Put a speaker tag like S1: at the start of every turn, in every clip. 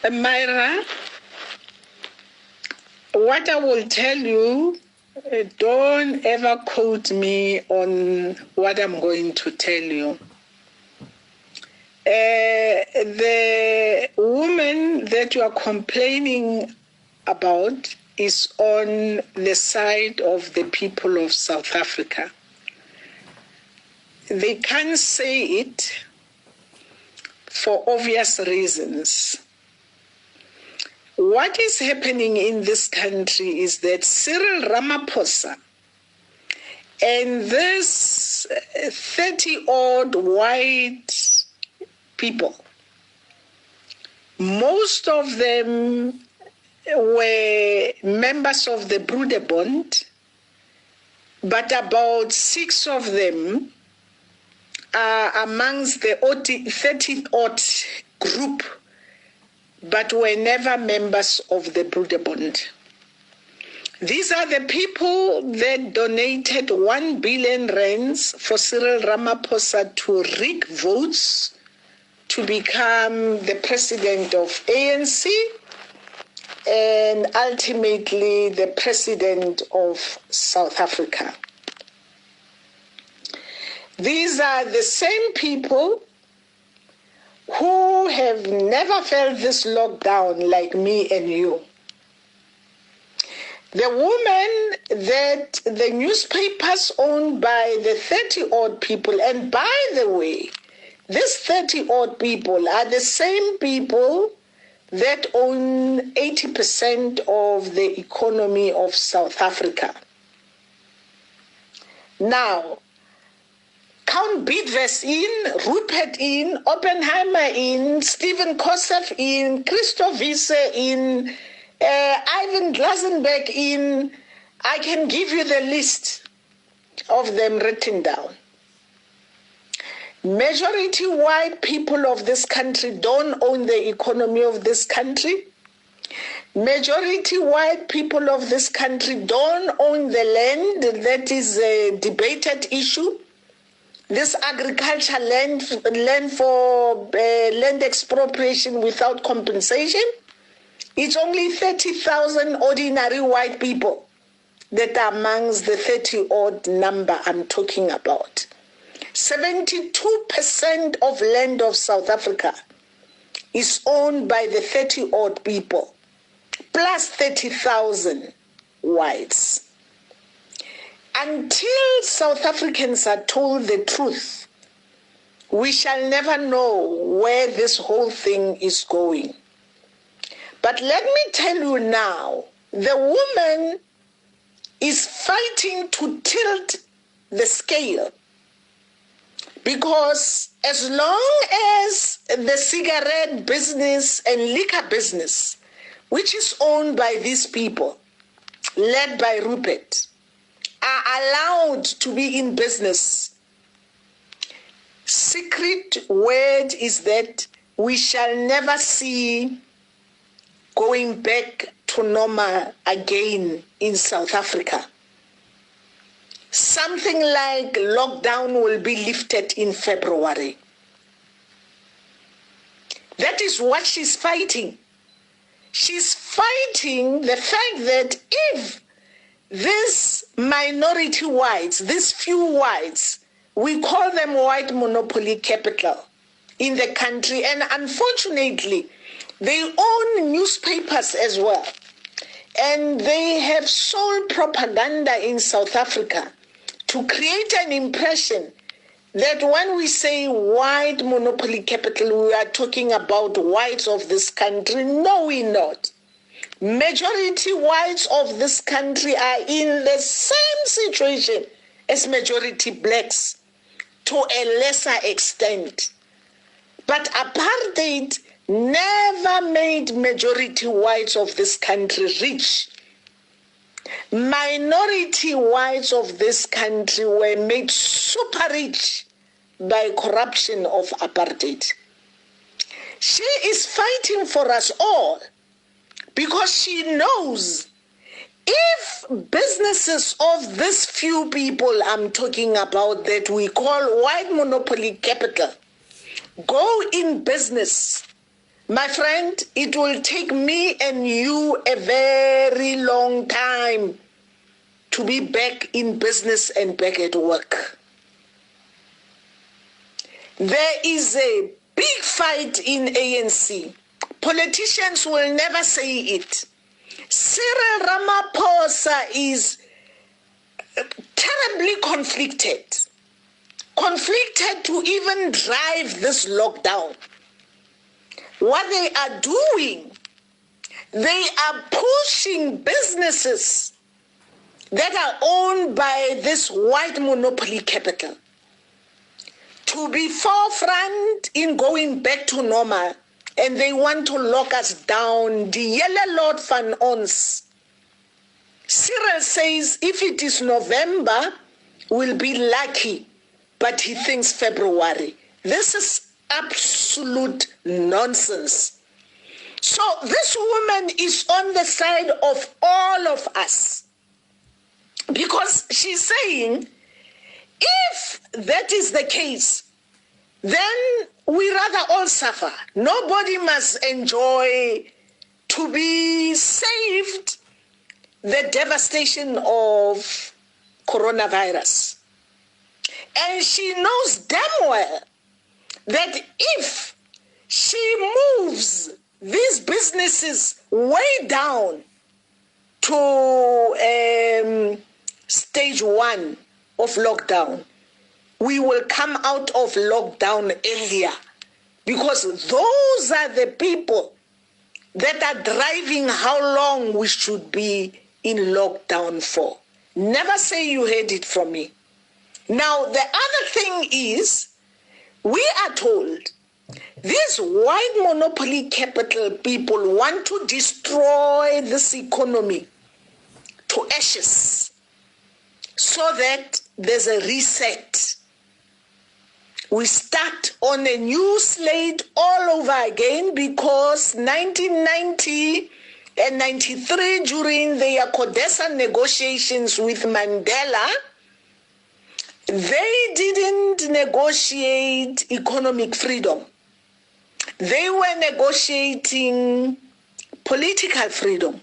S1: Myra, what I will tell you, don't ever quote me on what I'm going to tell you. The woman that you are complaining about is on the side of the people of South Africa. They can't say it for obvious reasons. What is happening in this country is that Cyril Ramaphosa and this 30-odd white people, most of them were members of the Broederbond, but about 6 of them are amongst the 30-odd group, but were never members of the Broederbond. These are the people that donated 1 billion rands for Cyril Ramaphosa to rig votes to become the president of ANC and ultimately the president of South Africa. These are the same people who have never felt this lockdown like me and you. The woman that the newspapers owned by the 30-odd people, and by the way, these 30-odd people are the same people that own 80% of the economy of South Africa. Now, Count Bidvest in, Rupert in, Oppenheimer in, Stephen Kosef in, Christoph Wiese in, Ivan Glasenberg in. I can give you the list of them written down. Majority white people of this country don't own the economy of this country. Majority white people of this country don't own the land. That is a debated issue. This agriculture land for land expropriation without compensation, it's only 30,000 ordinary white people that are amongst the 30-odd number I'm talking about. 72% of land of South Africa is owned by the 30-odd people, plus 30,000 whites. Until South Africans are told the truth, we shall never know where this whole thing is going. But let me tell you now, the woman is fighting to tilt the scale, because as long as the cigarette business and liquor business, which is owned by these people, led by Rupert, are allowed to be in business, secret word is that we shall never see going back to normal again in South Africa. Something like lockdown will be lifted in February. That is what she's fighting. She's fighting the fact that if these minority whites, these few whites, we call them white monopoly capital in the country, and unfortunately, they own newspapers as well. And they have sold propaganda in South Africa to create an impression that when we say white monopoly capital, we are talking about whites of this country. No, we're not. Majority whites of this country are in the same situation as majority blacks to a lesser extent. But apartheid never made majority whites of this country rich. Minority whites of this country were made super rich by corruption of apartheid. She is fighting for us all because she knows if businesses of these few people I'm talking about that we call white monopoly capital go in business, My friend, it will take me and you a very long time to be back in business and back at work. There is a big fight in ANC. Politicians will never say it. Cyril Ramaphosa is terribly conflicted to even drive this lockdown. What they are doing, they are pushing businesses that are owned by this white monopoly capital to be forefront in going back to normal, and they want to lock us down. The yellow Lord van ons. Cyril says if it is November, we'll be lucky, but he thinks February. This is absolute nonsense. So this woman is on the side of all of us, because she's saying if that is the case, then we rather all suffer. Nobody must enjoy to be saved the devastation of coronavirus. And she knows damn well that if she moves these businesses way down to stage 1 of lockdown, we will come out of lockdown earlier, because those are the people that are driving how long we should be in lockdown for. Never say you heard it from me. Now, the other thing is, we are told these white monopoly capital people want to destroy this economy to ashes so that there's a reset. We start on a new slate all over again, because 1990 and 93, during the CODESA negotiations with Mandela, they didn't negotiate economic freedom. They were negotiating political freedom.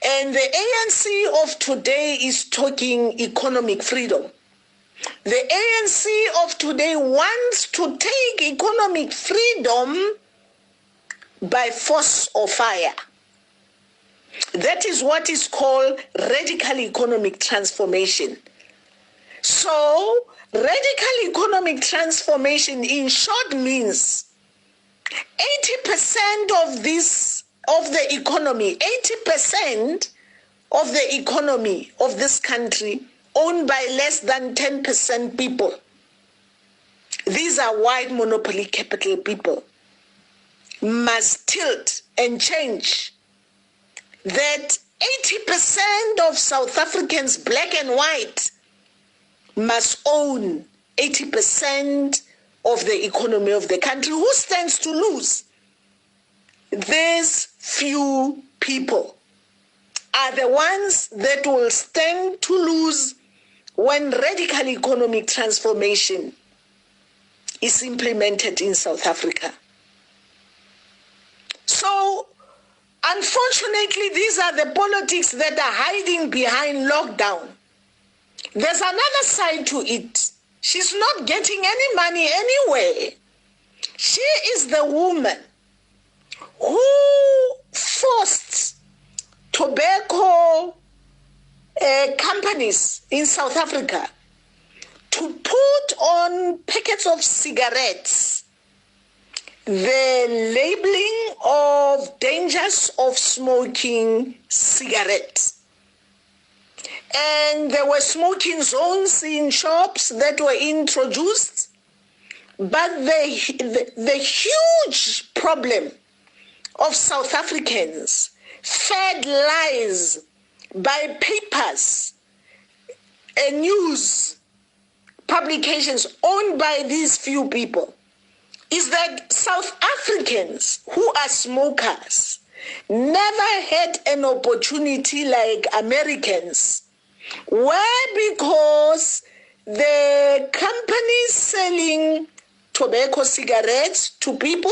S1: And the ANC of today is talking economic freedom. The ANC of today wants to take economic freedom by force or fire. That is what is called radical economic transformation. So, radical economic transformation in short means 80% of the economy, 80% of the economy of this country owned by less than 10% people. These are white monopoly capital people. Must tilt and change that 80% of South Africans, black and white, must own 80% of the economy of the country. Who stands to lose? These few people are the ones that will stand to lose when radical economic transformation is implemented in South Africa. So, unfortunately, these are the politics that are hiding behind lockdown. There's another side to it. She's not getting any money anyway. She is the woman who forced tobacco companies in South Africa to put on packets of cigarettes the labeling of dangers of smoking cigarettes. And there were smoking zones in shops that were introduced. But the huge problem of South Africans fed lies by papers and news publications owned by these few people is that South Africans who are smokers never had an opportunity like Americans, where because the companies selling tobacco cigarettes to people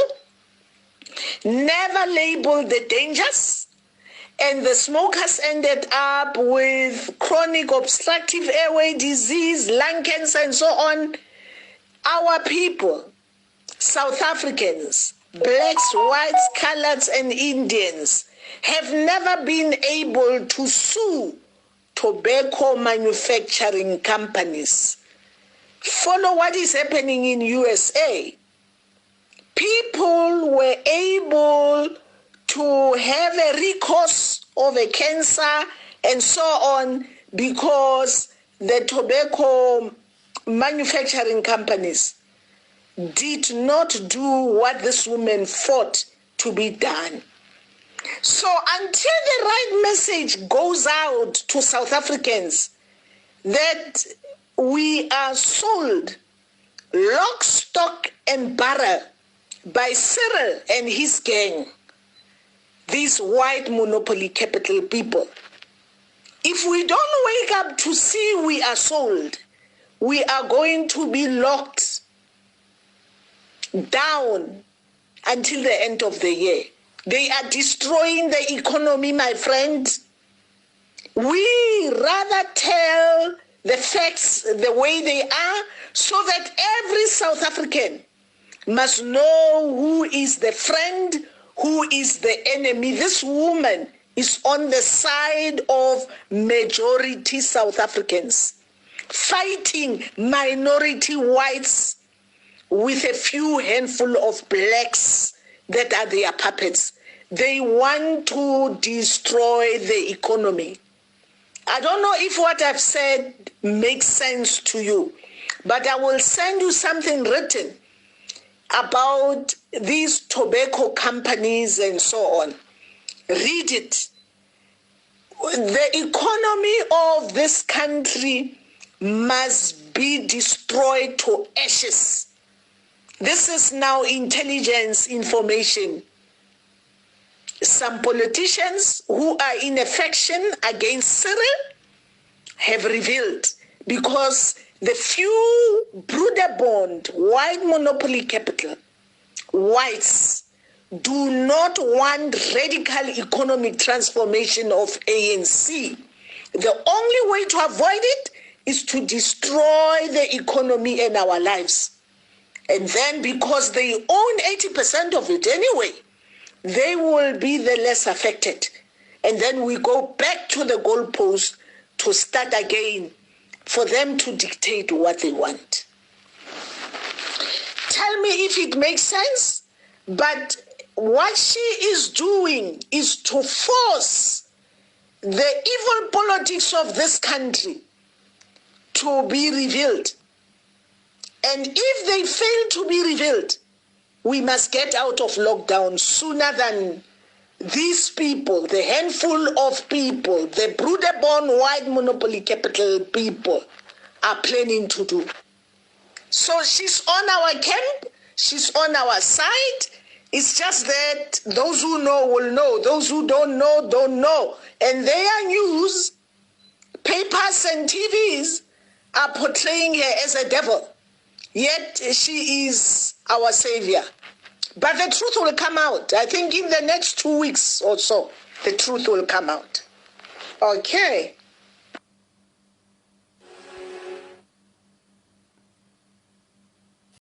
S1: never labeled the dangers, and the smokers ended up with chronic obstructive airway disease, lung cancer, and so on. Our people, South Africans, blacks, whites, coloreds, and Indians, have never been able to sue tobacco manufacturing companies. Follow what is happening in USA. People were able to have a recourse of a cancer and so on because the tobacco manufacturing companies did not do what this woman fought to be done. So until the right message goes out to South Africans that we are sold lock, stock, and barrel by Cyril and his gang, these white monopoly capital people, if we don't wake up to see we are sold, we are going to be locked down until the end of the year. They are destroying the economy, my friend. We rather tell the facts the way they are so that every South African must know who is the friend, who is the enemy. This woman is on the side of majority South Africans, fighting minority whites with a few handful of blacks that are their puppets. They want to destroy the economy. I don't know if what I've said makes sense to you, but I will send you something written about these tobacco companies and so on. Read it. The economy of this country must be destroyed to ashes. This is now intelligence information. Some politicians who are in affection against Cyril have revealed, because the few Broederbond white monopoly capital whites do not want radical economic transformation of ANC. The only way to avoid it is to destroy the economy and our lives. And then because they own 80% of it anyway, they will be the less affected. And then we go back to the goalpost to start again for them to dictate what they want. Tell me if it makes sense, but what she is doing is to force the evil politics of this country to be revealed. And if they fail to be revealed, we must get out of lockdown sooner than these people, the handful of people, the Broederbond white monopoly capital people are planning to do. So she's on our camp, she's on our side. It's just that those who know will know, those who don't know, don't know. And their news, papers and TVs are portraying her as a devil. Yet she is our savior. But the truth will come out. I think in the next 2 weeks or so, the truth will come out. Okay.